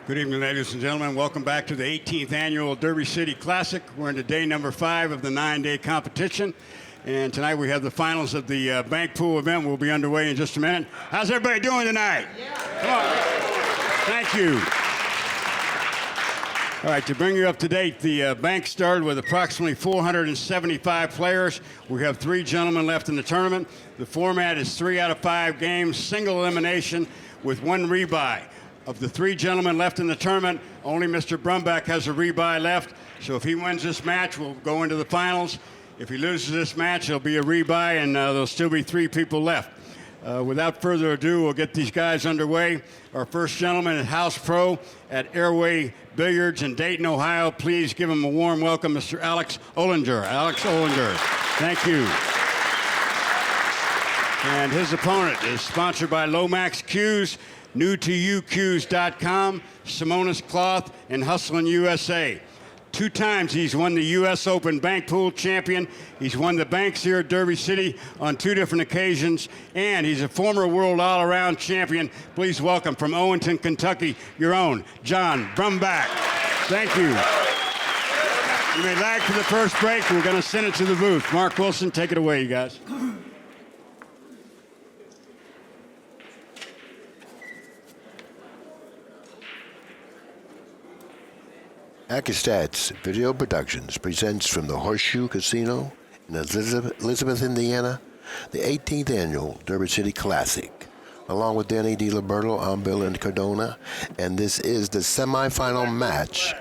Good evening, ladies and gentlemen. Welcome back to the 18th Annual Derby City Classic. We're into day number 5 of the 9-day competition. And tonight we have the finals of the bank pool event. We'll be underway in just a minute. How's everybody doing tonight? Yeah. Come on. Thank you. All right, to bring you up to date, the bank started with approximately 475 players. We have 3 gentlemen left in the tournament. The format is 3 out of 5 games, single elimination with 1 rebuy. Of the 3 gentlemen left in the tournament, only Mr. Brumback has a rebuy left. So if he wins this match, we'll go into the finals. If he loses this match, it'll be a rebuy, and there'll still be 3 people left. Without further ado, we'll get these guys underway. Our first gentleman is House Pro at Airway Billiards in Dayton, Ohio. Please give him a warm welcome, Mr. Alex Olinger. Alex Olinger. Thank you. And his opponent is sponsored by Lomax Q's, newtoyouqs.com, Simonis Cloth, and Hustlin' USA. 2 times he's won the U.S. Open Bank Pool Champion. He's won the banks here at Derby City on 2 different occasions, and he's a former World All-Around Champion. Please welcome from Owenton, Kentucky, your own John Brumback. Thank you. You may lag for the first break. We're going to send it to the booth. Mark Wilson, take it away, you guys. Accu-Stats Video Productions presents from the Horseshoe Casino in Elizabeth, Indiana, the 18th Annual Derby City Classic. Along with Danny DiLiberto, I'm Bill and Cardona, and this is the semifinal match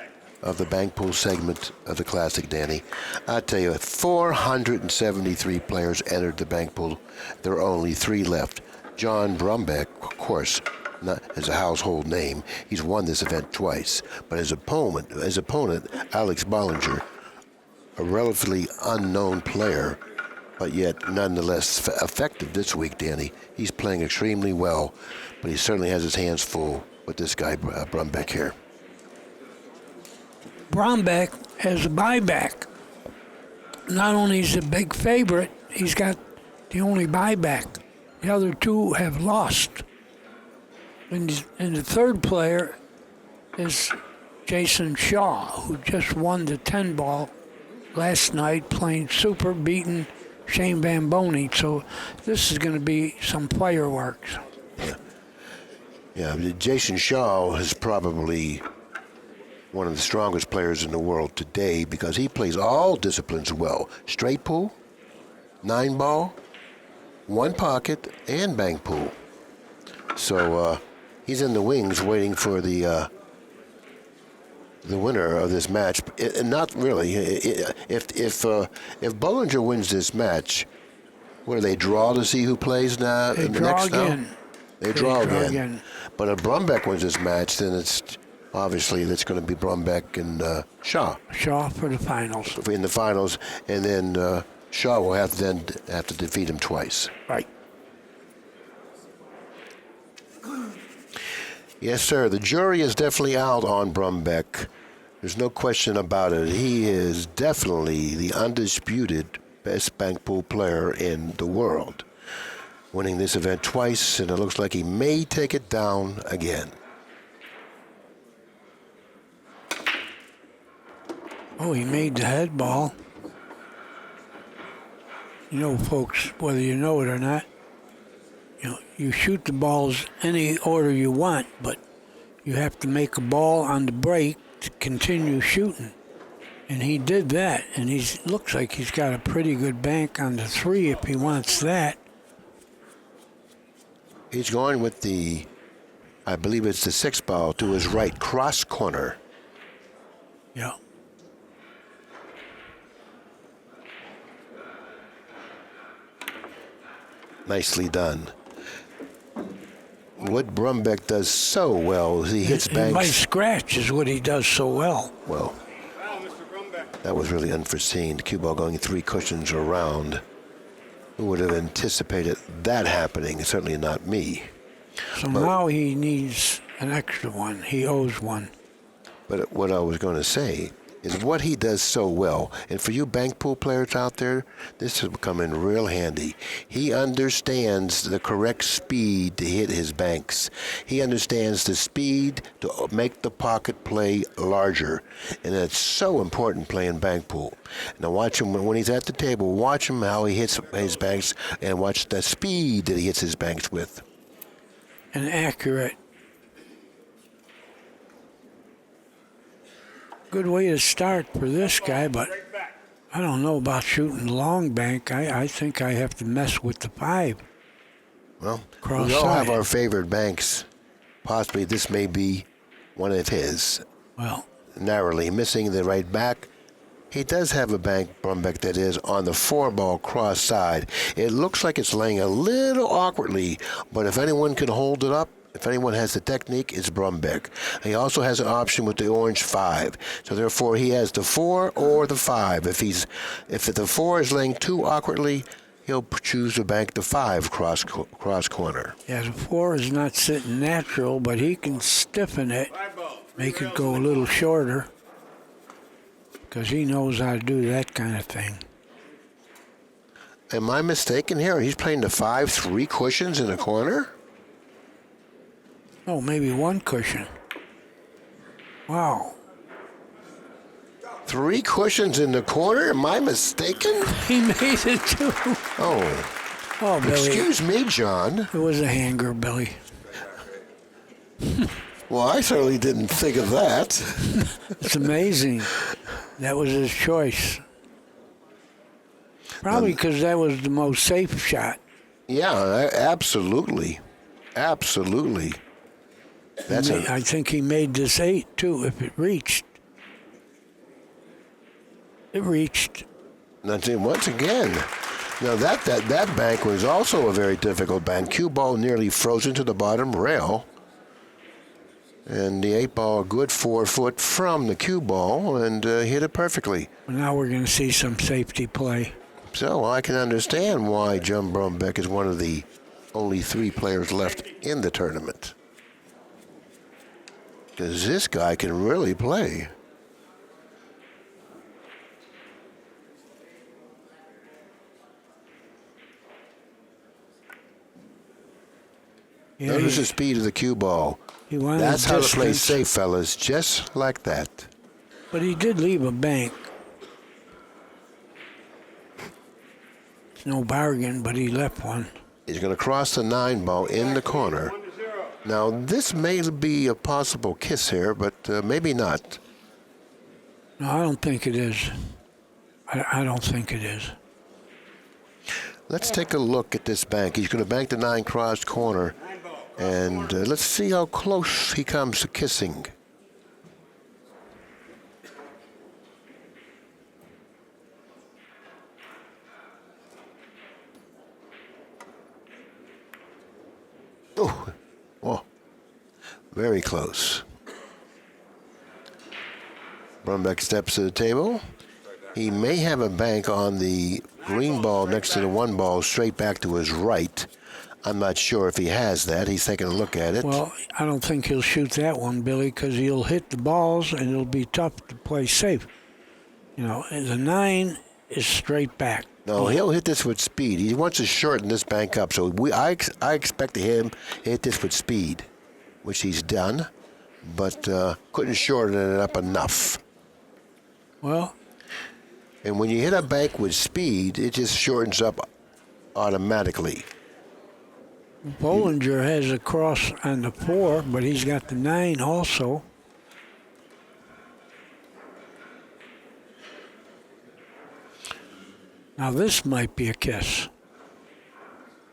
of the bank pool segment of the Classic, Danny. I tell you, 473 players entered the bank pool. There are only 3 left. John Brumback, of course, not as a household name. He's won this event twice. But his opponent, Alex Bollinger, a relatively unknown player, but yet nonetheless effective this week, Danny. He's playing extremely well, but he certainly has his hands full with this guy, Brumback here. Brumback has a buyback. Not only is he a big favorite, he's got the only buyback. The other 2 have lost. And the third player is Jason Shaw, who just won the 10-ball last night, playing super, beating Shane Van Boney. So this is going to be some fireworks. Yeah, Jason Shaw is probably one of the strongest players in the world today because he plays all disciplines well. Straight pool, 9-ball, 1 pocket, and bank pool. So he's in the wings waiting for the winner of this match. Not really. If Bollinger wins this match, what do they draw to see who plays now? They draw again. They draw again. But if Brumback wins this match, then it's obviously going to be Brumback and Shaw. Shaw for the finals. In the finals, and then Shaw will have to defeat him twice. Right. Yes, sir. The jury is definitely out on Brumback. There's no question about it. He is definitely the undisputed best bank pool player in the world, winning this event twice, and it looks like he may take it down again. Oh, he made the head ball. You know, folks, whether you know it or not, you shoot the balls any order you want, but you have to make a ball on the break to continue shooting. And he did that, and looks like he's got a pretty good bank on the 3 if he wants that. He's going with I believe it's the 6 ball to his right cross corner. Yeah. Nicely done. What Brumback does so well is he hits banks. By scratch is what he does so well. Well, that was really unforeseen. The cue ball going 3 cushions around. Who would have anticipated that happening? Certainly not me. So now he needs an extra one. He owes one. But what I was going to say, is what he does so well. And for you bank pool players out there, this will come in real handy. He understands the correct speed to hit his banks. He understands the speed to make the pocket play larger. And it's so important playing bank pool. Now watch him when he's at the table. Watch him how he hits his banks and watch the speed that he hits his banks with. And accurate. Good way to start for this guy, but I don't know about shooting long bank. I think I have to mess with the 5. Well, Cross we all side. have our favorite banks. Possibly this may be one of his. Well, Narrowly missing the right back. He does have a bank, Brumback, that is on the 4-ball cross side. It looks like it's laying a little awkwardly, but if anyone can hold it up, if anyone has the technique, it's Brumback. He also has an option with the orange 5. So therefore, he has the 4 or the 5. If the 4 is laying too awkwardly, he'll choose to bank the 5 cross corner. yeah, the 4 is not sitting natural, but he can stiffen it, make it go a little shorter, because he knows how to do that kind of thing. Am I mistaken here? He's playing the 5, 3 cushions in the corner? Oh, maybe 1 cushion. Wow. 3 cushions in the corner? Am I mistaken? He made it too. Oh, Billy. Excuse me, John. It was a hanger, Billy. Well, I certainly didn't think of that. It's amazing. That was his choice. Probably because that was the most safe shot. Yeah, absolutely. Absolutely. I think he made this 8, too, if it reached. It reached. Once again, now that bank was also a very difficult bank. Cue ball nearly frozen to the bottom rail. And the 8-ball, a good 4 foot from the cue ball, and hit it perfectly. Now we're going to see some safety play. So I can understand why John Brumback is one of the only 3 players left in the tournament. Because this guy can really play. Yeah, Notice the speed of the cue ball. he wanted That's how to play distance, safe, fellas. Just like that. but he did leave a bank. It's no bargain, but he left one. He's going to cross the 9-ball in the corner. Now, this may be a possible kiss here, but maybe not. No, I don't think it is. I don't think it is. Let's take a look at this bank. He's going to bank the 9 crossed corner, and let's see how close he comes to kissing. Oh, very close. Brumback steps to the table. He may have a bank on the green ball next to the 1 ball straight back to his right. I'm not sure if he has that. He's taking a look at it. Well, I don't think he'll shoot that one, Billy, because he'll hit the balls and it'll be tough to play safe. You know, and the 9 is straight back. No, he'll hit this with speed. He wants to shorten this bank up, so I expect him to hit this with speed, which he's done, but couldn't shorten it up enough. Well, And when you hit a bank with speed, it just shortens up automatically. Olinger has a cross on the 4, but he's got the 9 also. Now this might be a kiss.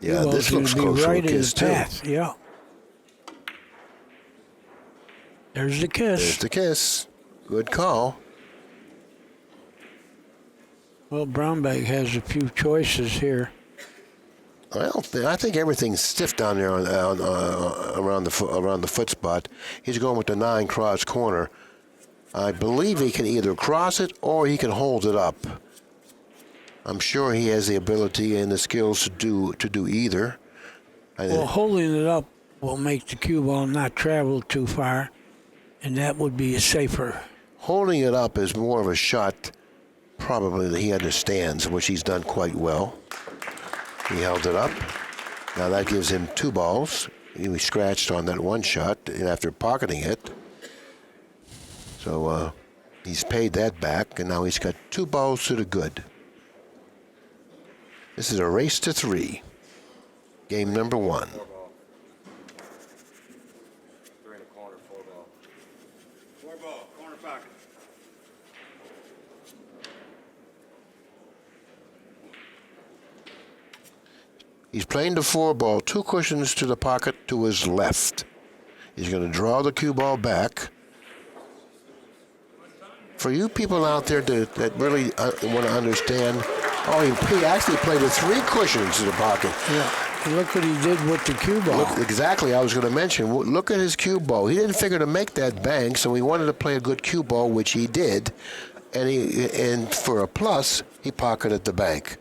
Yeah, Well, this it's looks gonna be close right to a in kiss, his too. path. Yeah. There's the kiss. There's the kiss. Good call. Well, Brumback has a few choices here. Well, I think everything's stiff down there around the foot spot. He's going with the 9 cross corner. I believe he can either cross it or he can hold it up. I'm sure he has the ability and the skills to do either. Well, holding it up will make the cue ball not travel too far, and that would be a safer Holding it up is more of a shot probably that he understands, which he's done quite well. He held it up. Now that gives him 2 balls. He was scratched on that one shot after pocketing it. So he's paid that back, and now he's got 2 balls to the good. This is a race to 3. Game number 1. 4 ball. 3 in the corner, 4 ball. 4 ball, corner pocket. He's playing the 4 ball, 2 cushions to the pocket to his left. He's going to draw the cue ball back. For you people out there that really want to understand, he actually played with 3 cushions to the pocket. Yeah, look what he did with the cue ball. Look, exactly, I was going to mention. Look at his cue ball. He didn't figure to make that bank, so he wanted to play a good cue ball, which he did. And for a plus, he pocketed the bank.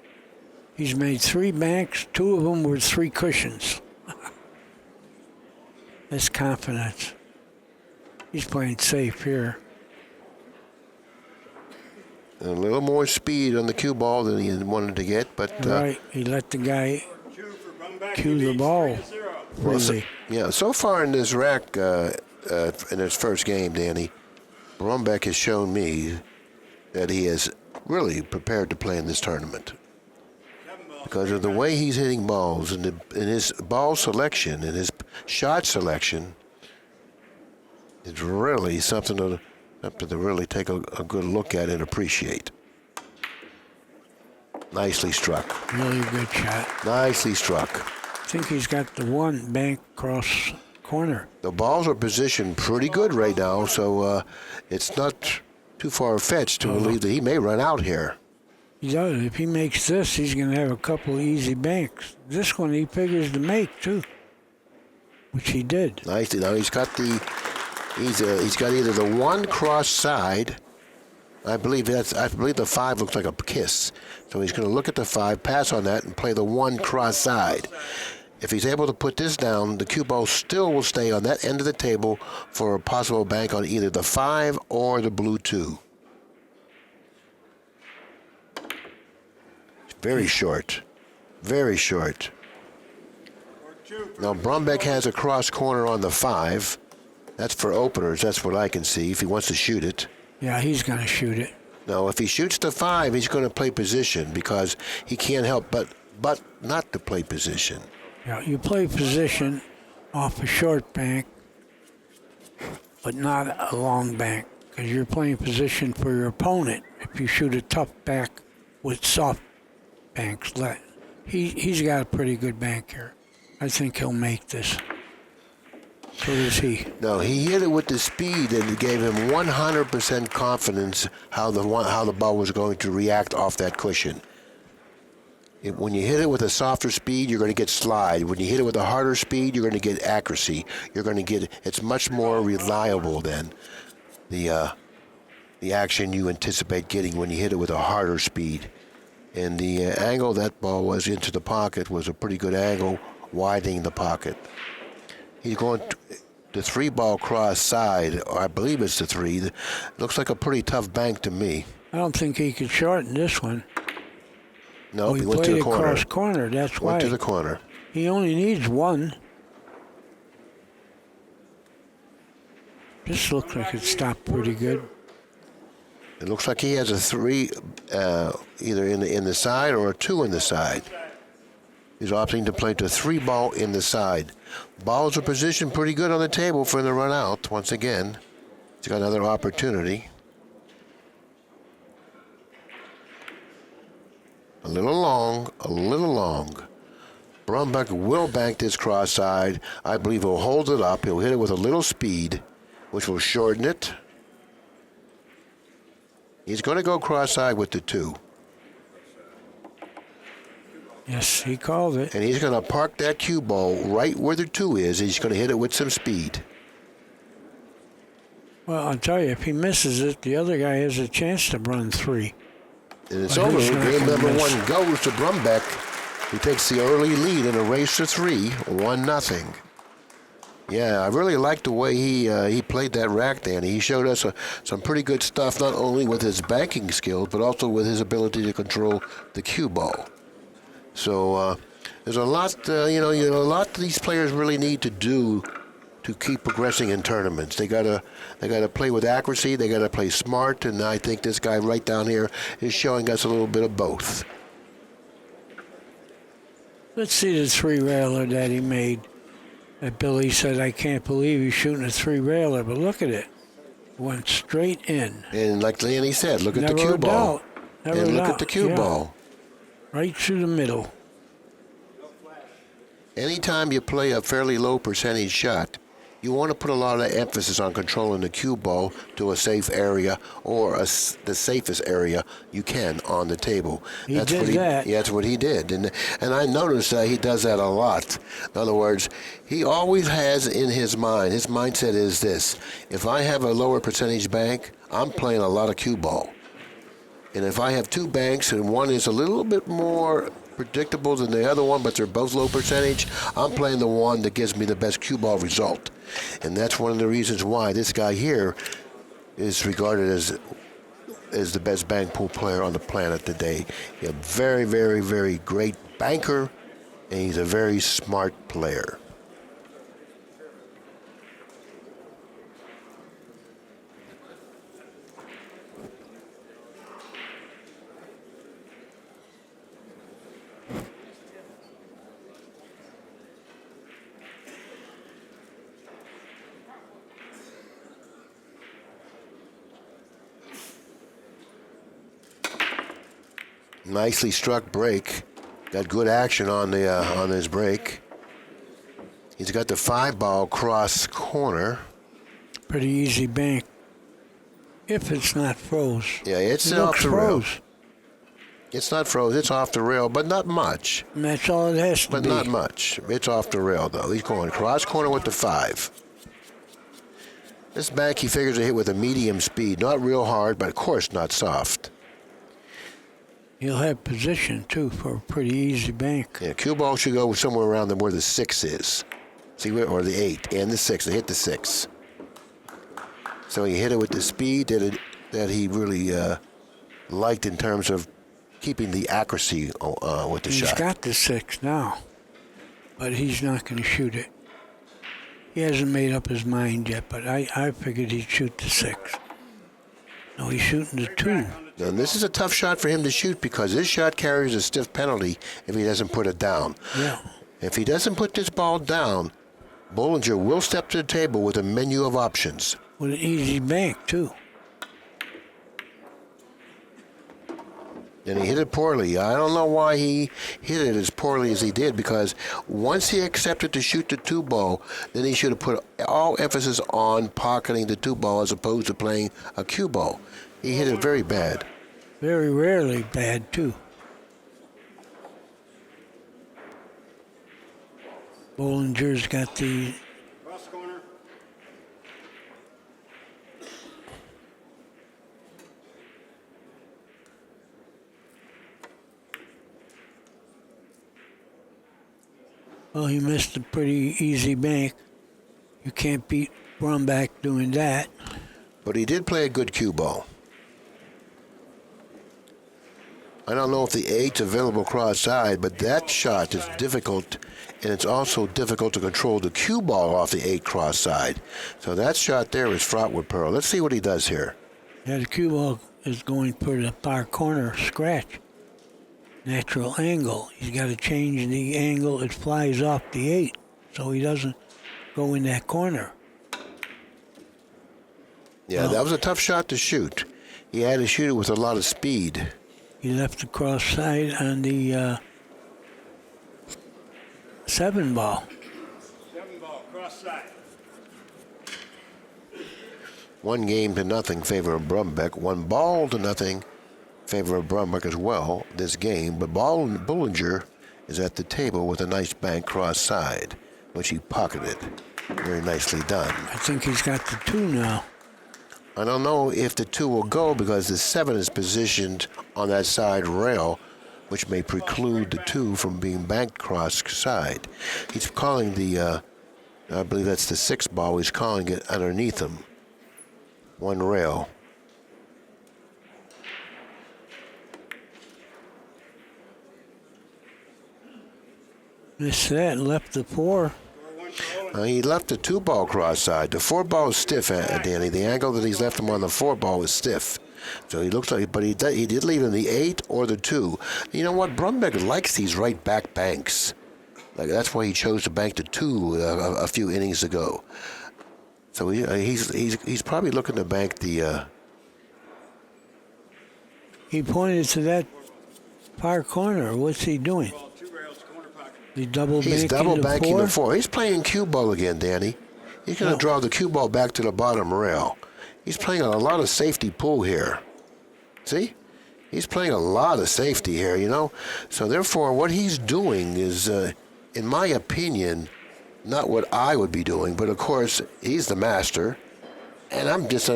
He's made 3 banks. 2 of them were 3 cushions. That's confidence. He's playing safe here. A little more speed on the cue ball than he wanted to get, but Right, he let the guy Cue for Brumback. cue the ball. so Really. so far in this rack, in his first game, Danny, Brumback has shown me that he is really prepared to play in this tournament. Because of the way he's hitting balls and in his ball selection and his shot selection, it's really something to really take a good look at and appreciate. Nicely struck. Really good shot. Nicely struck. I think he's got the 1 bank cross corner. The balls are positioned pretty good right now, so it's not too far-fetched to believe that he may run out here. He does. If he makes this, he's going to have a couple of easy banks. This one he figures to make too, which he did. Nicely. Now he's got either the 1 cross side. I believe the 5 looks like a kiss. So he's going to look at the 5, pass on that, and play the 1 cross side. If he's able to put this down, the cue ball still will stay on that end of the table for a possible bank on either the 5 or the blue 2. Very short. Very short. Now Brumback has a cross corner on the 5. That's for openers. That's what I can see if he wants to shoot it. Yeah, he's going to shoot it. No, if he shoots the 5, he's going to play position because he can't help but not to play position. Yeah, you play position off a short bank, but not a long bank, because you're playing position for your opponent. If you shoot a tough back with soft banks, he's got a pretty good bank here. I think he'll make this. So does he. No, he hit it with the speed, and it gave him 100% confidence how the ball was going to react off that cushion. When you hit it with a softer speed, you're going to get slide. When you hit it with a harder speed, you're going to get accuracy. It's much more reliable than the action you anticipate getting when you hit it with a harder speed. And the angle that ball was into the pocket was a pretty good angle, widening the pocket. He's going to the 3-ball cross side, or I believe it's the 3. Looks like a pretty tough bank to me. I don't think he could shorten this one. No, he went to played the corner. Cross corner. That's why. Went to the corner. He only needs 1. This looks like it stopped pretty good. It looks like he has a 3 either in the side or a 2 in the side. He's opting to play to 3-ball in the side. Balls are positioned pretty good on the table for the run out. Once again, he's got another opportunity. A little long. Brumback will bank this cross side. I believe he'll hold it up. He'll hit it with a little speed, which will shorten it. He's going to go cross-side with the 2. Yes, he called it. And he's going to park that cue ball right where the 2 is. He's going to hit it with some speed. Well, I'll tell you, if he misses it, the other guy has a chance to run 3. And it's But over. he's not Game gonna number miss. 1 goes to Brumback. He takes the early lead in a race to 3, 1-0. Yeah, I really liked the way he played that rack, Danny. He showed us some pretty good stuff, not only with his banking skills, but also with his ability to control the cue ball. So there's a lot, a lot these players really need to do to keep progressing in tournaments. They gotta play with accuracy. They gotta play smart, and I think this guy right down here is showing us a little bit of both. Let's see the three-railer that he made. That Billy said, I can't believe he's shooting a three-railer, but look at it. Went straight in. And like Danny said, look at Never the cue a ball. doubt. Never And a look doubt. at the cue Yeah. ball. Right through the middle. Anytime you play a fairly low percentage shot, you want to put a lot of emphasis on controlling the cue ball to a safe area or the safest area you can on the table. He did that. Yeah, that's what he did. And I noticed that he does that a lot. In other words, he always has in his mindset is this: if I have a lower percentage bank, I'm playing a lot of cue ball. And if I have two banks and one is a little bit more predictable than the other one, but they're both low percentage, I'm playing the one that gives me the best cue ball result. And that's one of the reasons why this guy here is regarded as the best bank pool player on the planet today. He's a very, very, very great banker, and he's a very smart player. Nicely struck break. Got good action on his break. He's got the 5-ball cross corner. Pretty easy bank. If it's not froze. Yeah, it's It off looks the rail. froze. It's not froze. It's off the rail, but not much. And that's all it has to But be. not much. It's off the rail, though. He's going cross corner with the 5. This bank he figures to hit with a medium speed. Not real hard, but of course not soft. He'll have position, too, for a pretty easy bank. Yeah, cue ball should go somewhere around where the 6 is. See, or the 8 and the 6. They hit the 6. So he hit it with the speed that he really liked in terms of keeping the accuracy with the shot. He's got the 6 now, but he's not going to shoot it. He hasn't made up his mind yet, but I figured he'd shoot the 6. No, he's shooting the 2. And this is a tough shot for him to shoot because this shot carries a stiff penalty if he doesn't put it down. Yeah. If he doesn't put this ball down, Bollinger will step to the table with a menu of options. With an easy bank, too. And he hit it poorly. I don't know why he hit it as poorly as he did, because once he accepted to shoot the 2-ball, then he should have put all emphasis on pocketing the 2-ball as opposed to playing a cue ball. He hit it very bad. Very rarely bad, too. Bollinger's got the... Cross corner. Well, he missed a pretty easy bank. You can't beat Brumback doing that. But he did play a good cue ball. I don't know if the 8's available cross-side, but that shot is difficult, and it's also difficult to control the cue ball off the 8 cross-side. So that shot there is fraught with pearl. Let's see what he does here. Yeah, the cue ball is going for the far corner scratch. Natural angle. He's got to change the angle. It flies off the 8, so he doesn't go in that corner. Yeah, that was a tough shot to shoot. He had to shoot it with a lot of speed. He left the cross side on the 7-ball. 7-ball, cross side. 1-0 favor of Brumback. 1-0 favor of Brumback as well this game. But Bollinger is at the table with a nice bank cross side, which he pocketed. Very nicely done. I think he's got the 2 now. I don't know if the 2 will go because the 7 is positioned on that side rail, which may preclude the 2 from being banked cross side. He's calling the I believe that's the 6 ball. He's calling it underneath him. 1 rail. Missed that and left the 4. He left the 2 ball cross-side. The 4 ball is stiff, Danny. The angle that he's left him on the 4 ball is stiff. So he looks like, but he did leave him the 8 or the 2. You know what? Brumback likes these right back banks. Like that's why he chose to bank the 2 a few innings ago. So he's probably looking to bank the. He pointed to that far corner. What's he doing? He's double banking the 4. He's playing cue ball again, Danny. He's going to draw the cue ball back to the bottom rail. He's playing a lot of safety pool here. See? He's playing a lot of safety here, you know? So therefore, what he's doing is, in my opinion, not what I would be doing, but of course, he's the master. And I'm just,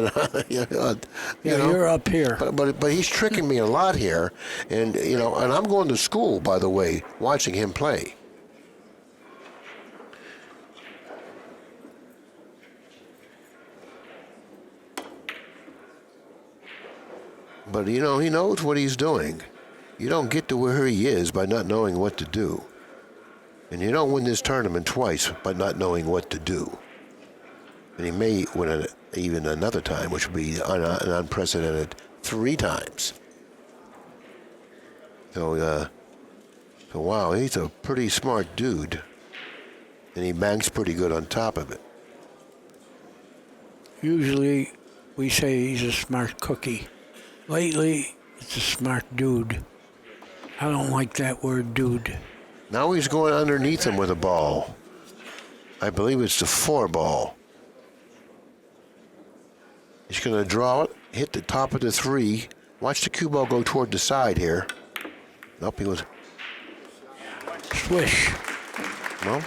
you're up here. But he's tricking me a lot here. And, and I'm going to school, by the way, watching him play. But, he knows what he's doing. You don't get to where he is by not knowing what to do. And you don't win this tournament twice by not knowing what to do. And he may win it even another time, which would be an unprecedented 3 times. So wow, he's a pretty smart dude. And he banks pretty good on top of it. Usually, we say he's a smart cookie. Lately, it's a smart dude. I don't like that word, dude. Now he's going underneath him with a ball. I believe it's the 4 ball. He's going to draw it, hit the top of the 3. Watch the cue ball go toward the side here. Nope, he was. Swish. Well,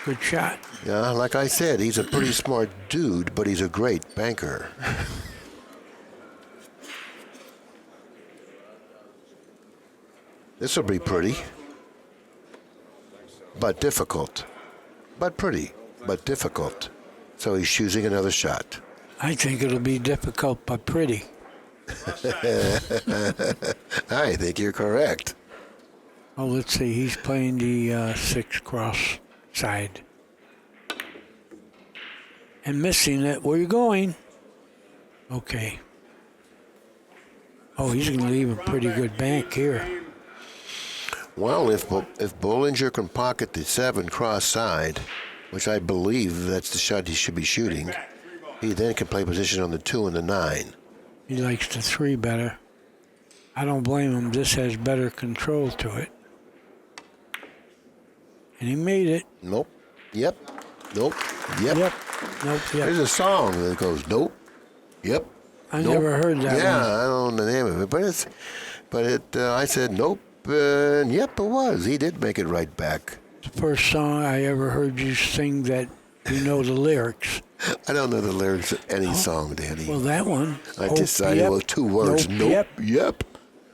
good shot. Yeah, like I said, he's a pretty smart dude, but he's a great banker. This will be pretty, but difficult. But pretty, but difficult. So he's choosing another shot. I think it'll be difficult, but pretty. I think you're correct. Oh, let's see. He's playing the 6 cross side. And missing it. Where you going? Okay. Oh, he's going to leave a pretty good bank here. Well, if Bollinger can pocket the 7 cross side, which I believe that's the shot he should be shooting, he then can play position on the 2 and the 9. He likes the 3 better. I don't blame him. This has better control to it. And he made it. Nope. Yep. Nope. Yep. Yep. Nope. Yep. There's a song that goes, nope. Yep. I nope. never heard that yeah, one. I don't know the name of it, but I said nope, and yep, it was. He did make it right back. The first song I ever heard you sing that you know the lyrics. I don't know the lyrics of any song, Danny. Well, that one. I decided, well, 2 words. Nope. Yep.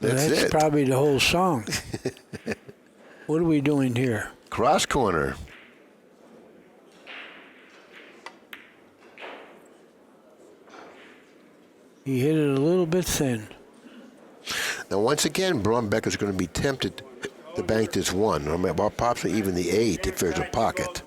That's it. That's probably the whole song. What are we doing here? Cross corner. He hit it a little bit thin. Now, once again, Brumback is going to be tempted to bank this 1, or possibly even the 8 if there's a pocket.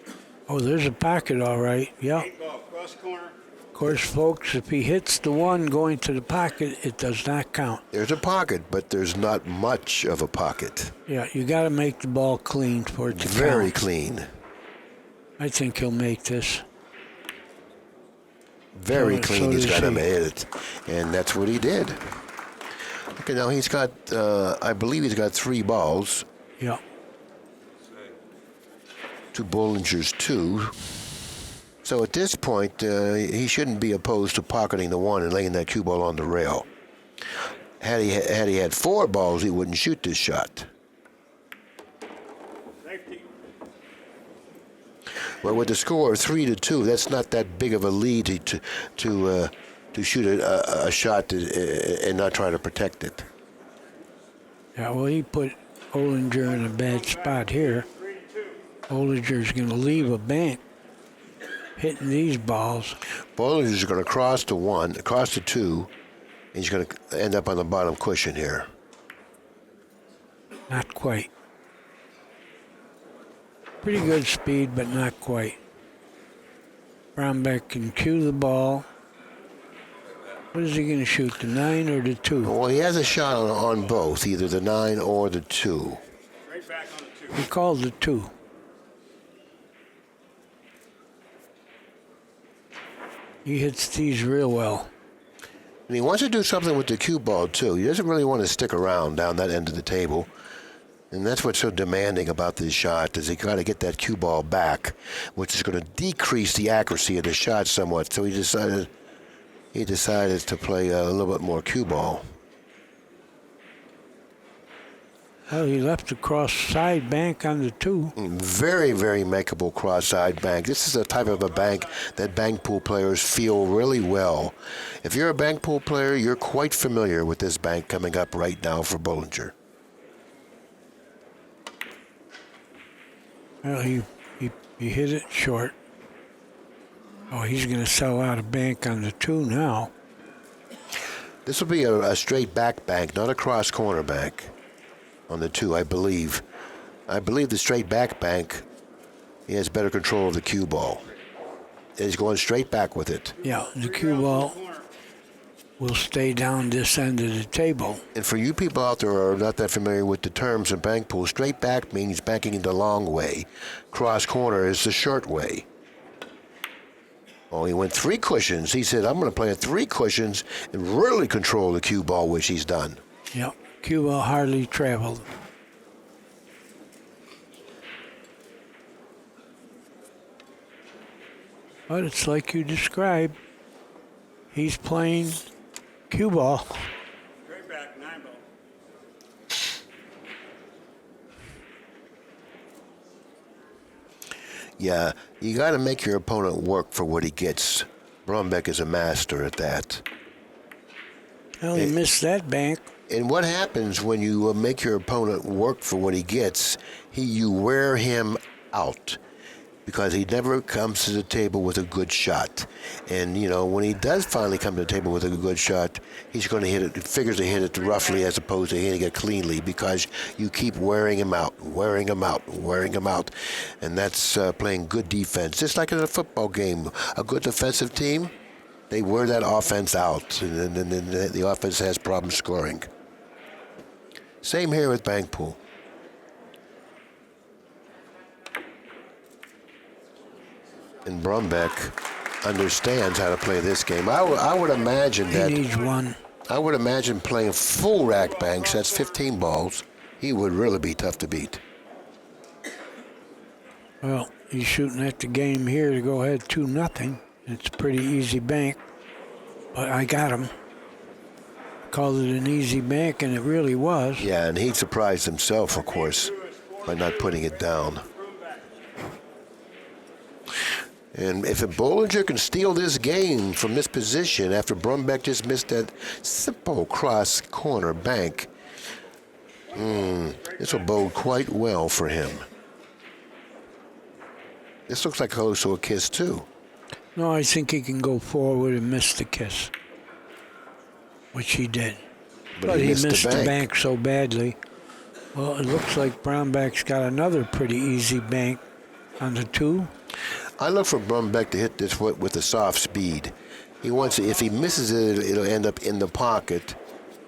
Oh, there's a pocket, all right. Yeah. Of course, folks, if he hits the 1 going to the pocket, it does not count. There's a pocket, but there's not much of a pocket. Yeah, you got to make the ball clean for it to count. Very clean. I think he'll make this. Very clean. He's got him hit it, and that's what he did. Okay, now he's got, I believe he's got 3 balls. Yeah. To Bollinger's 2. So at this point, he shouldn't be opposed to pocketing the 1 and laying that cue ball on the rail. Had he had 4 balls, he wouldn't shoot this shot. But with the score of 3-2, that's not that big of a lead to shoot a shot and not try to protect it. Yeah, well, he put Olinger in a bad spot here. Ollinger's going to leave a bank. hitting these balls. Bollinger's going to cross to 1, cross to 2, and he's going to end up on the bottom cushion here. Not quite. Pretty good speed, but not quite. Brumback can cue the ball. What is he going to shoot, the 9 or the 2? Well, he has a shot on both, either the 9 or the 2. Right back on the 2. He called the 2. He hits these real well. And he wants to do something with the cue ball, too. He doesn't really want to stick around down that end of the table. And that's what's so demanding about this shot, is he got to get that cue ball back, which is going to decrease the accuracy of the shot somewhat. So he decided to play a little bit more cue ball. Well, he left the cross side bank on the 2. Very, very makeable cross-side bank. This is a type of a bank that bank pool players feel really well. If you're a bank pool player, you're quite familiar with this bank coming up right now for Bollinger. Well, he hit it short. Oh, he's going to sell out a bank on the 2 now. This will be a straight back bank, not a cross corner bank on the 2, I believe. I believe the straight back bank, he has better control of the cue ball. And he's going straight back with it. Yeah, the cue ball will stay down this end of the table. And for you people out there who are not that familiar with the terms in bank pool, straight back means banking in the long way. Cross corner is the short way. Oh, he went 3 cushions. He said, I'm going to play at 3 cushions and really control the cue ball, which he's done. Yep, cue ball hardly traveled. But it's like you described. He's playing cue ball. Right back, 9 ball. Yeah, you got to make your opponent work for what he gets. Brumback is a master at that. Well, he missed that bank. And what happens when you make your opponent work for what he gets, you wear him out, because he never comes to the table with a good shot. And, you know, when he does finally come to the table with a good shot, he's going to hit it, figures to hit it roughly as opposed to hitting it cleanly, because you keep wearing him out, wearing him out, wearing him out. And that's playing good defense. Just like in a football game, a good defensive team, they wear that offense out, and then the offense has problems scoring. Same here with bank pool. And Brumback understands how to play this game. I would imagine that. He needs 1. I would imagine playing full rack banks. That's 15 balls. He would really be tough to beat. Well, he's shooting at the game here to go ahead 2-0. It's a pretty easy bank, but I got him. Called it an easy bank, and it really was. Yeah, and he surprised himself, of course, by not putting it down. And if a Bollinger can steal this game from this position after Brumback just missed that simple cross corner bank, this will bode quite well for him. This looks like close to a kiss, too. No, I think he can go forward and miss the kiss, which he did. But he missed the bank so badly. Well, it looks like Brumback's got another pretty easy bank on the 2. I look for Brumback to hit this with a soft speed. He wants it. If he misses it, it'll end up in the pocket,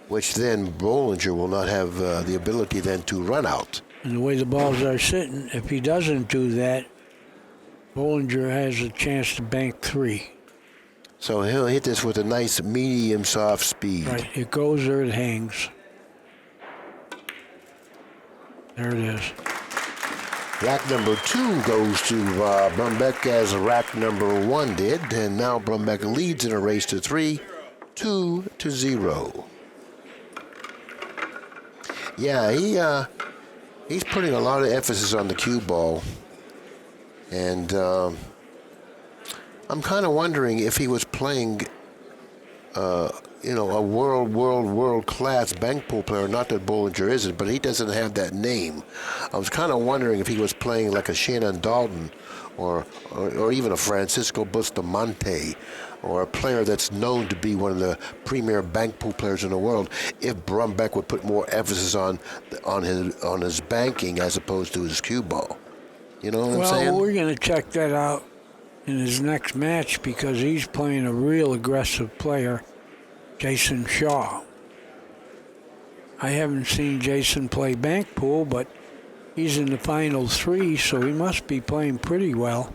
which then Bollinger will not have the ability then to run out. And the way the balls are sitting, if he doesn't do that, Bollinger has a chance to bank 3. So he'll hit this with a nice medium soft speed. Right, it goes or it hangs. There it is. Rack number 2 goes to Brumback as rack number 1 did, and now Brumback leads in a race to 3, 2-0. Yeah, he's putting a lot of emphasis on the cue ball, and I'm kind of wondering if he was playing, a world-class bank pool player. Not that Bollinger isn't, but he doesn't have that name. I was kind of wondering if he was playing like a Shannon Dalton or even a Francisco Bustamante, or a player that's known to be one of the premier bank pool players in the world, if Brumback would put more emphasis on his banking as opposed to his cue ball. You know what I'm saying? Well, we're going to check that out in his next match because he's playing a real aggressive player, Jason Shaw. I haven't seen Jason play bank pool, but he's in the final 3, so he must be playing pretty well.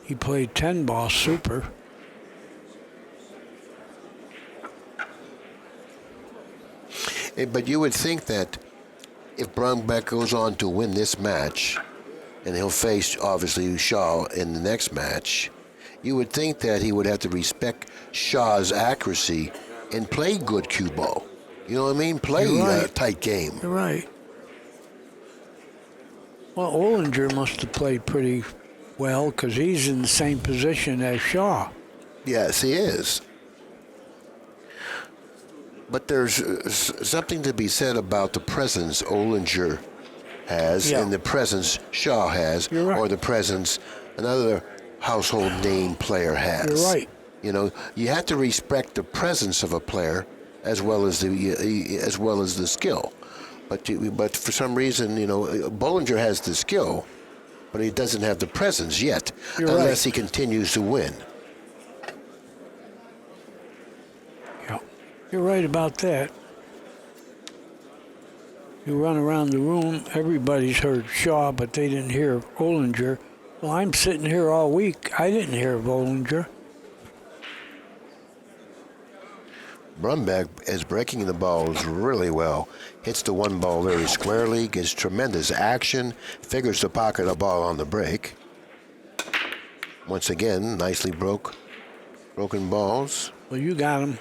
He played 10 ball super. But you would think that if Brumback goes on to win this match, and he'll face, obviously, Shaw in the next match, you would think that he would have to respect Shaw's accuracy and play good cue ball. You know what I mean? Play a tight game. You're right. Well, Olinger must have played pretty well because he's in the same position as Shaw. Yes, he is. But there's something to be said about the presence Olinger has and the presence Shaw has, You're right. or the presence another household name player has. You're right. You know, you have to respect the presence of a player as well as the skill. But for some reason, you know, Bollinger has the skill, but he doesn't have the presence yet, unless he continues to win. Yeah, you're right about that. You run around the room, everybody's heard Shaw, but they didn't hear Olinger. Well, I'm sitting here all week. I didn't hear of Olinger. Brumback is breaking the balls really well. Hits the one ball very squarely, gets tremendous action, figures to pocket a ball on the break. Once again, nicely broken balls. Well, you got him.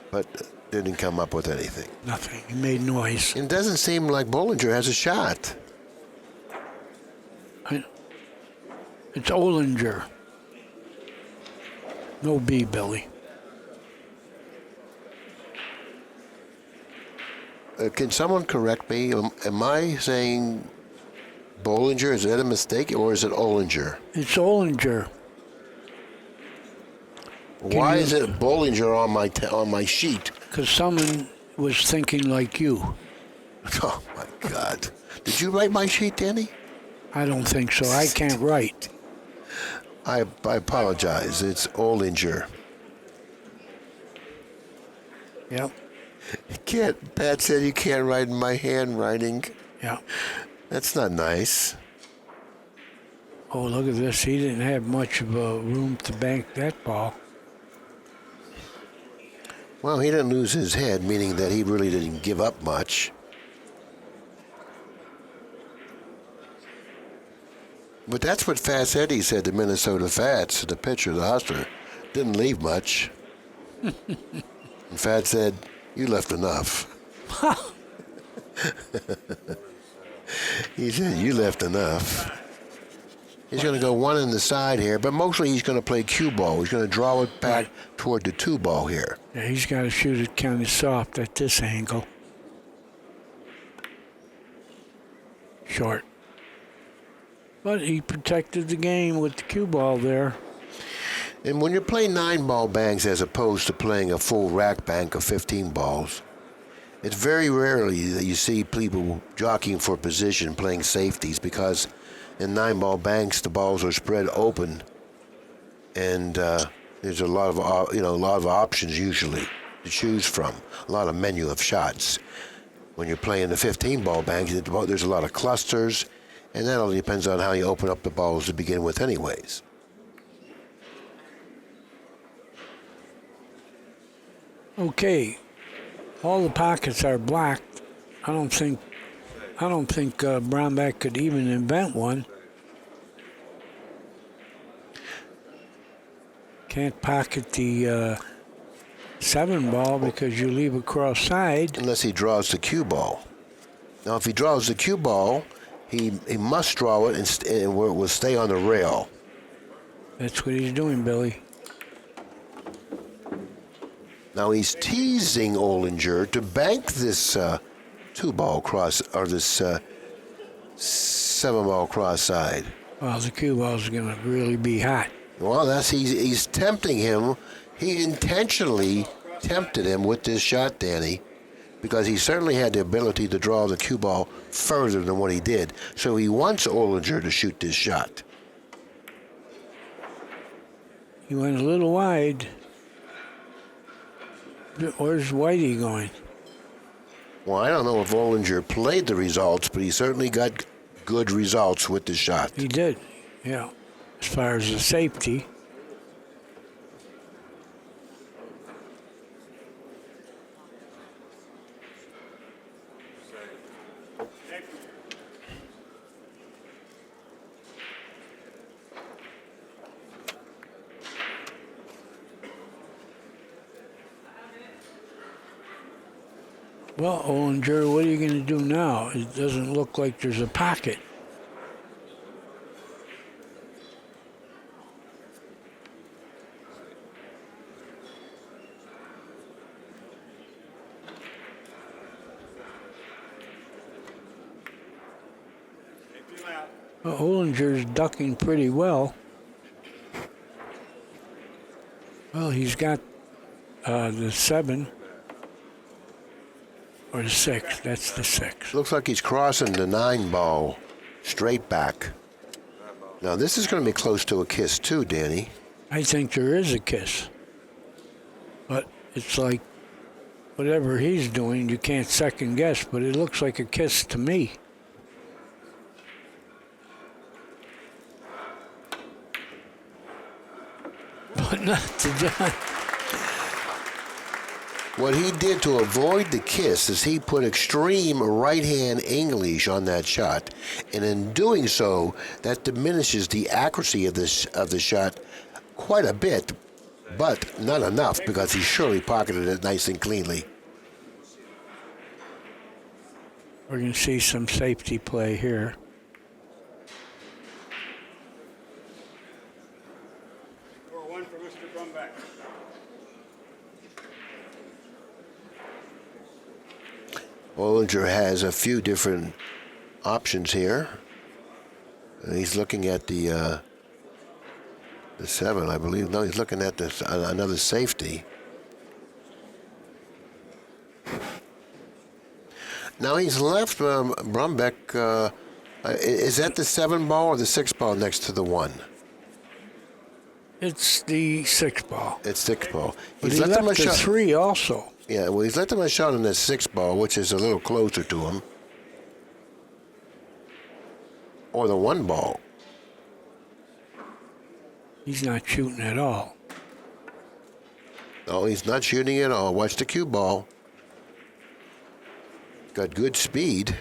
But didn't come up with anything. Nothing. He made noise. It doesn't seem like Bollinger has a shot. It's Olinger. No B, Billy. Can someone correct me? Am I saying Bollinger? Is that a mistake, or is it Olinger? It's Olinger. Why is it Bollinger on my sheet? Because someone was thinking like you. Oh my God! Did you write my sheet, Danny? I don't think so. I can't write. I apologize. It's Olinger. Yep. Pat said you can't write in my handwriting. Yeah. That's not nice. Oh, look at this. He didn't have much of a room to bank that ball. Well, he didn't lose his head, meaning that he really didn't give up much. But that's what Fats Eddie said to Minnesota Fats, the pitcher, the hustler. Didn't leave much. And Fats said, "You left enough." He said, "You left enough." He's going to go one in the side here, but mostly he's going to play cue ball. He's going to draw it back toward the 2 ball here. Yeah, he's got to shoot it kind of soft at this angle. Short. But he protected the game with the cue ball there. And when you're playing 9 ball banks as opposed to playing a full rack bank of 15 balls, it's very rarely that you see people jockeying for position playing safeties, because in 9 ball banks the balls are spread open, and there's a lot of options usually to choose from, a lot of menu of shots. When you're playing the 15 ball banks, there's a lot of clusters, and that all depends on how you open up the balls to begin with anyways. Okay, all the pockets are blacked. I don't think Brumback could even invent one. Can't pocket the 7 ball because you leave it cross side. Unless he draws the cue ball. Now, if he draws the cue ball, he must draw it and it will stay on the rail. That's what he's doing, Billy. Now he's teasing Olinger to bank this 2 ball cross, or this 7-ball cross side. Well, the cue ball's going to really be hot. Well, he's tempting him. He intentionally tempted him with this shot, Danny, because he certainly had the ability to draw the cue ball further than what he did. So he wants Olinger to shoot this shot. He went a little wide. Where's Whitey going? Well, I don't know if Olinger played the results, but he certainly got good results with the shot. He did, yeah. As far as the safety. Well, Olinger, what are you going to do now? It doesn't look like there's a pocket. Well, Olinger's ducking pretty well. Well, he's got the 7. Or the 6. That's the 6. Looks like he's crossing the 9-ball straight back. Now, this is going to be close to a kiss, too, Danny. I think there is a kiss. But it's like whatever he's doing, you can't second guess, but it looks like a kiss to me. But not to John. What he did to avoid the kiss is he put extreme right-hand English on that shot, and in doing so, that diminishes the accuracy of the shot quite a bit, but not enough because he surely pocketed it nice and cleanly. We're going to see some safety play here. Score 1 for Mr. Brumback. Olinger has a few different options here. He's looking at the 7, I believe. No, he's looking at this another safety. Now he's left Brumback. Is that the 7-ball or the 6-ball next to the 1? It's the 6-ball. It's 6-ball. But he left the 3 also. Yeah, well, he's let him a shot on the 6-ball, which is a little closer to him. Or the 1-ball. He's not shooting at all. No, he's not shooting at all. Watch the cue ball. Got good speed.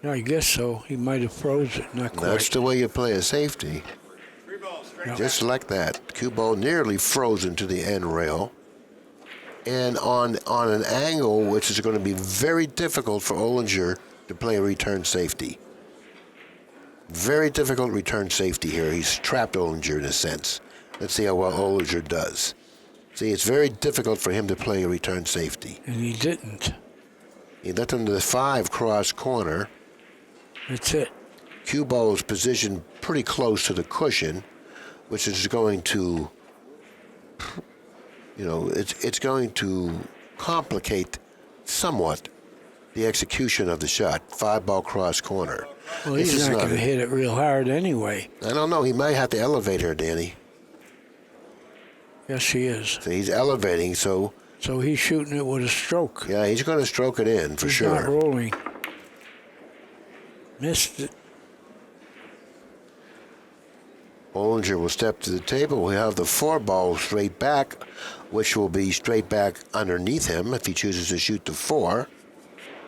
No, I guess so. He might have froze it. Not quite. That's the way you play a safety. 3 balls, straight Just like that. Cue ball nearly frozen to the end rail. And on an angle which is going to be very difficult for Olinger to play a return safety. Very difficult return safety here. He's trapped Olinger in a sense. Let's see how well Olinger does. See, it's very difficult for him to play a return safety. And he didn't. He let him to the 5 cross corner. That's it. Cue ball is positioned pretty close to the cushion, which is going to, it's going to complicate somewhat the execution of the shot. 5-ball cross corner. Well, he's not going to hit it real hard anyway. I don't know. He might have to elevate her, Danny. Yes, he is. So he's elevating, so he's shooting it with a stroke. yeah, he's going to stroke it in for sure. He's not rolling. Missed it. Olinger will step to the table. We'll have the 4-ball straight back, which will be straight back underneath him if he chooses to shoot the 4.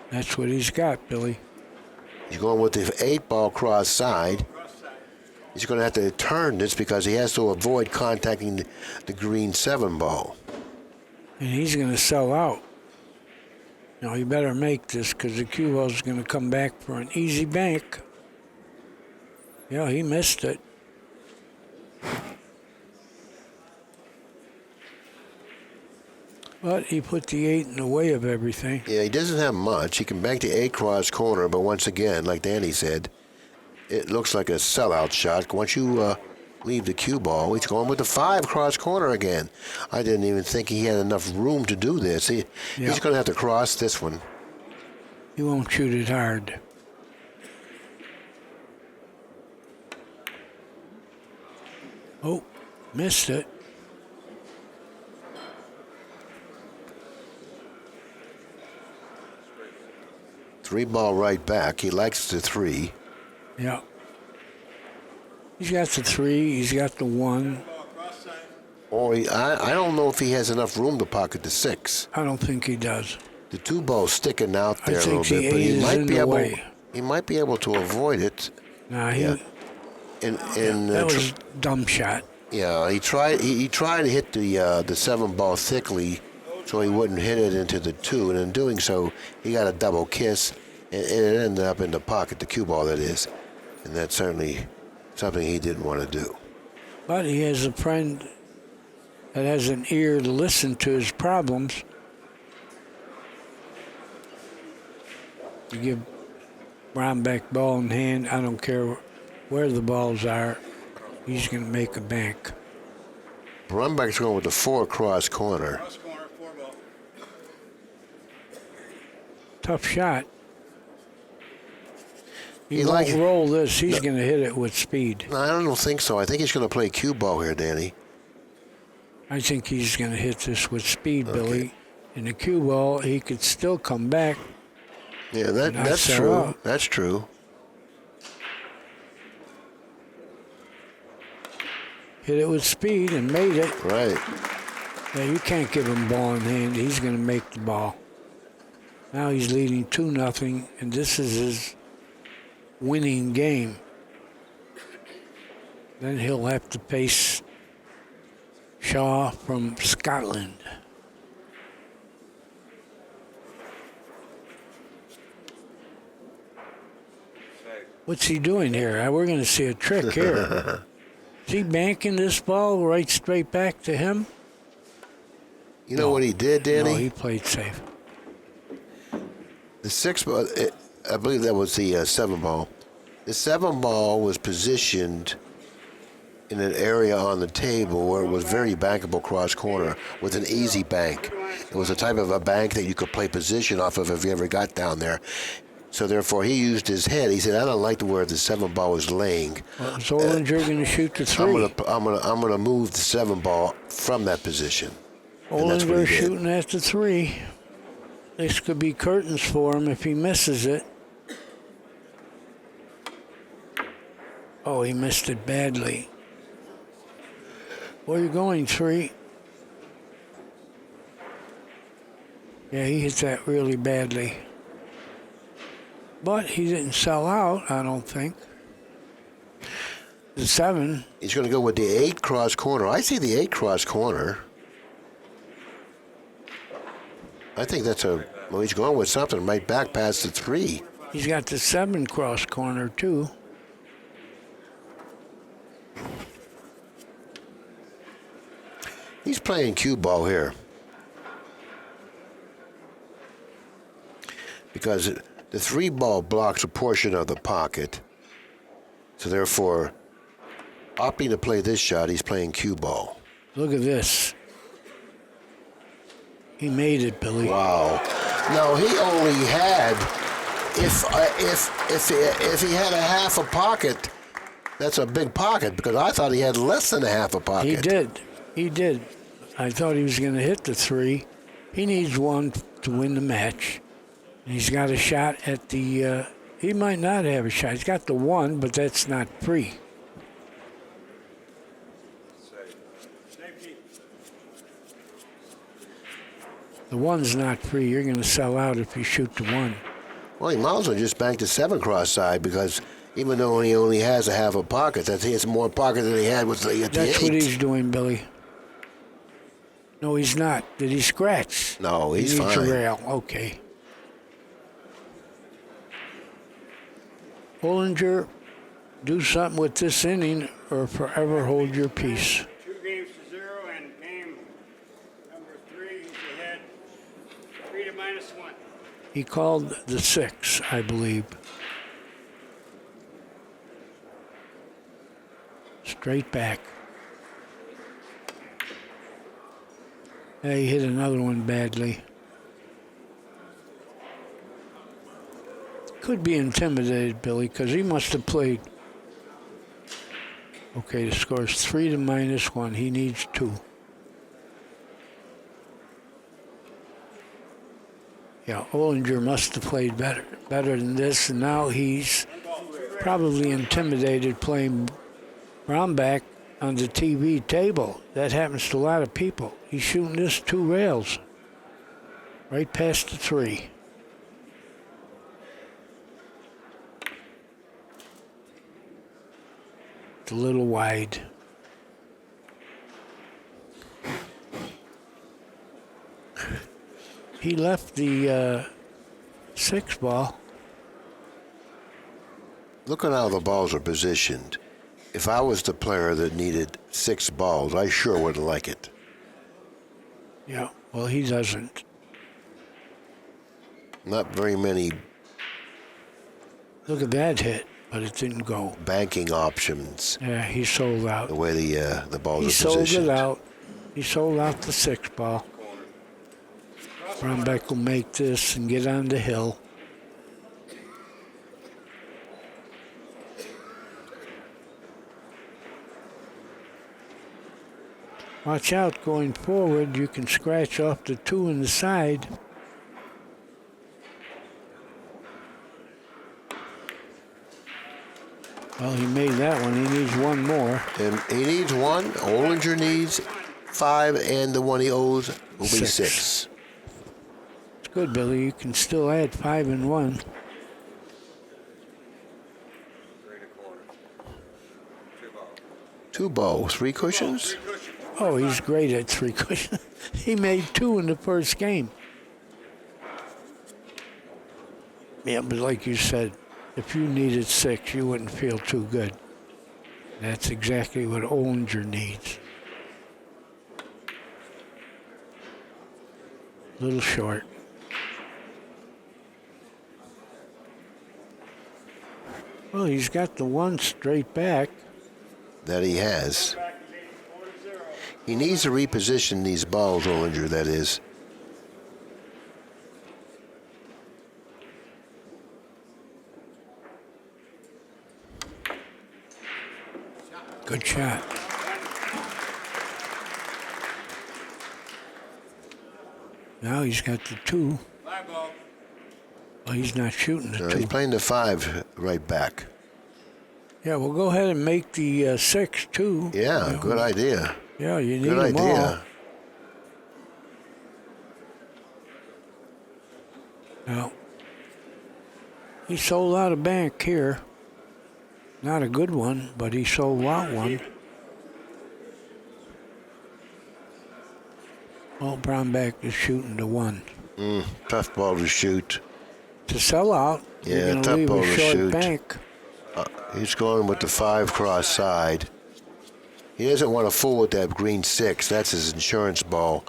That's what he's got, Billy. He's going with the 8-ball cross side. He's going to have to turn this because he has to avoid contacting the green 7-ball. And he's going to sell out. Now, you better make this because the cue ball is going to come back for an easy bank. Yeah, he missed it. But he put the 8 in the way of everything. Yeah, he doesn't have much. He can bank the 8 cross corner, but once again, like Danny said, it looks like a sellout shot. Once you leave the cue ball, he's going with the 5 cross corner again. I didn't even think he had enough room to do this. He's going to have to cross this one. He won't shoot it hard. Oh, missed it. Three ball right back. He likes the 3. Yeah. He's got the 3. He's got the 1. Or I don't know if he has enough room to pocket the 6. I don't think he does. The 2 ball's sticking out there a think little bit, the but 8 he is might in be the able. way. He might be able to avoid it. Nah, That was a dumb shot. Yeah, he tried to hit the 7 ball thickly so he wouldn't hit it into the 2, and in doing so, he got a double kiss, and it ended up in the pocket, the cue ball that is, and that's certainly something he didn't want to do. But he has a friend that has an ear to listen to his problems. You give Brumback ball in hand, I don't care where the balls are, he's going to make a bank. Brumback's going with the 4 cross corner. Cross corner, 4 ball. Tough shot. He He won't likes- roll this. He's going to hit it with speed. No, I don't think so. I think he's going to play cue ball here, Danny. I think he's going to hit this with speed, Billy. In the cue ball, he could still come back. Yeah, Not that's so true. up. That's true. Hit it with speed and made it. Right. Yeah, you can't give him ball in hand. He's going to make the ball. Now he's leading 2-0, and this is his winning game. Then he'll have to face Shaw from Scotland. What's he doing here? We're going to see a trick here. Is he banking this ball right straight back to him? You know what he did, Danny? No, he played safe. The 6 ball, I believe that was the 7 ball. The 7 ball was positioned in an area on the table where it was very bankable cross corner with an easy bank. It was a type of a bank that you could play position off of if you ever got down there. So therefore, he used his head. He said, "I don't like where the 7 ball is laying. Well, so Olinger going to shoot the 3. I'm gonna move the 7 ball from that position." And that's what Olinger he did. shooting at the 3. This could be curtains for him if he misses it. Oh, he missed it badly. Where are you going, 3? Yeah, he hit that really badly. But he didn't sell out, I don't think. The 7. He's going to go with the 8 cross corner. I see the 8 cross corner. I think that's well, he's going with something right back past the 3. He's got the 7 cross corner, too. He's playing cue ball here. Because the 3 ball blocks a portion of the pocket. So therefore, opting to play this shot, he's playing cue ball. Look at this. He made it, Billy. Wow. No, he only had, if he had a half a pocket, that's a big pocket, because I thought he had less than a half a pocket. He did. He did. I thought he was going to hit the 3. He needs 1 to win the match. And he's got a shot at the, he might not have a shot. He's got the 1, but that's not free. The 1's not free. You're going to sell out if you shoot the 1. Well, he might as well just bank the 7 cross side, because even though he only has a half a pocket, he has more pocket than he had with the 8. That's what he's doing, Billy. No, he's not. Did he scratch? No, he's he needs fine. a rail. Okay. Olinger, do something with this inning or forever hold your peace. 2 games to 0, and game number 3, he's ahead 3 to -1. He called the 6, I believe. straight back. Yeah, he hit another one badly. Could be intimidated, Billy, because he must have played. Okay, the score is 3 to -1. He needs 2. Yeah, Olinger must have played better than this, and now he's probably intimidated playing Brumback on the TV table. That happens to a lot of people. He's shooting this 2 rails, right past the 3. It's a little wide. He left the 6 ball. Look at how the balls are positioned. If I was the player that needed 6 balls, I sure wouldn't like it. Yeah, well, he doesn't. Not very many Look at that hit, but it didn't go. banking options, Yeah, he sold out. the way the balls He are sold positioned. it out. He sold out the 6 ball. Brumback will make this and get on the hill. Watch out going forward. You can scratch off the 2 in the side. Well, he made that one. He needs 1 more. And he needs 1. Olinger needs 5, and the one he owes will be 6. 6. It's good, Billy. You can still add 5 and 1. 3 in the corner. 2 ball. 2 balls, 3 cushions. Oh, he's great at 3 cushions. He made 2 in the first game. Yeah, but like you said, if you needed 6, you wouldn't feel too good. That's exactly what Olinger needs. A little short. Well, he's got the 1 straight back. That he has. He needs to reposition these balls, Olinger, that is. Good shot. Now he's got the 2. Well, he's not shooting the 2. He's playing the 5 right back. Yeah, we'll go ahead and make the 6 too. Yeah, good idea. Yeah, you need Good them all. idea. Well, he sold out a bank here. Not a good one, but he sold out one. Well, Brumback is shooting the 1. Tough ball to shoot. To sell out, Yeah, you're going to tough leave ball a to short shoot. bank. He's going with the 5 cross side. He doesn't want to fool with that green 6. That's his insurance ball.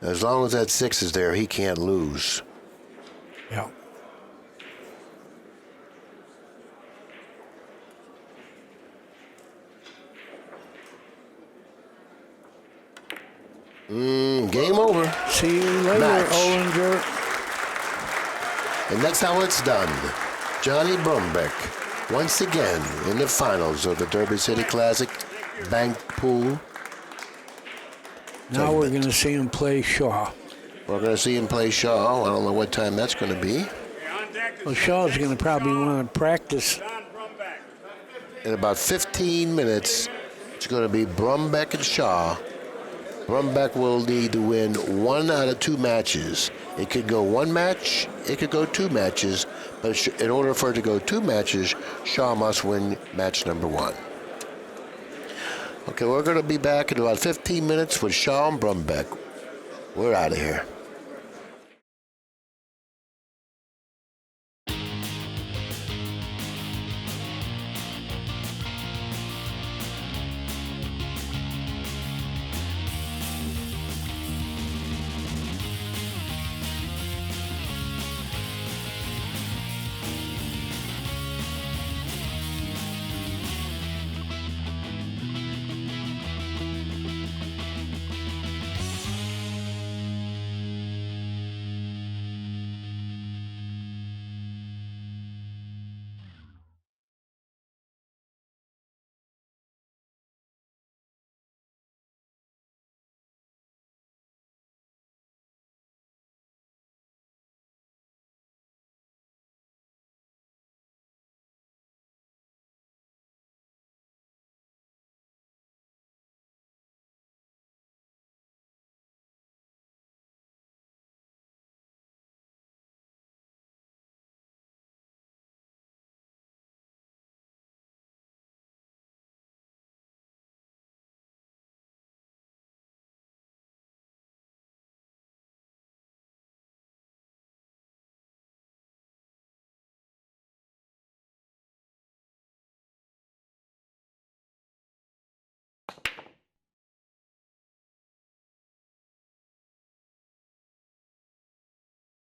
As long as that 6 is there, he can't lose. Yeah. Game over. See you later, Match. Olinger. And that's how it's done. Johnny Brumback, once again in the finals of the Derby City Classic Bank Pool. Now we're going to see him play Shaw. We're going to see him play Shaw. I don't know what time that's going to be. Well, Shaw's going to probably want to practice. In about 15 minutes, it's going to be Brumback and Shaw. Brumback will need to win 1 out of 2 matches. It could go 1 match, it could go 2 matches, but in order for it to go 2 matches, Shaw must win match number 1. Okay, we're going to be back in about 15 minutes with Shaw and Brumback. We're out of here.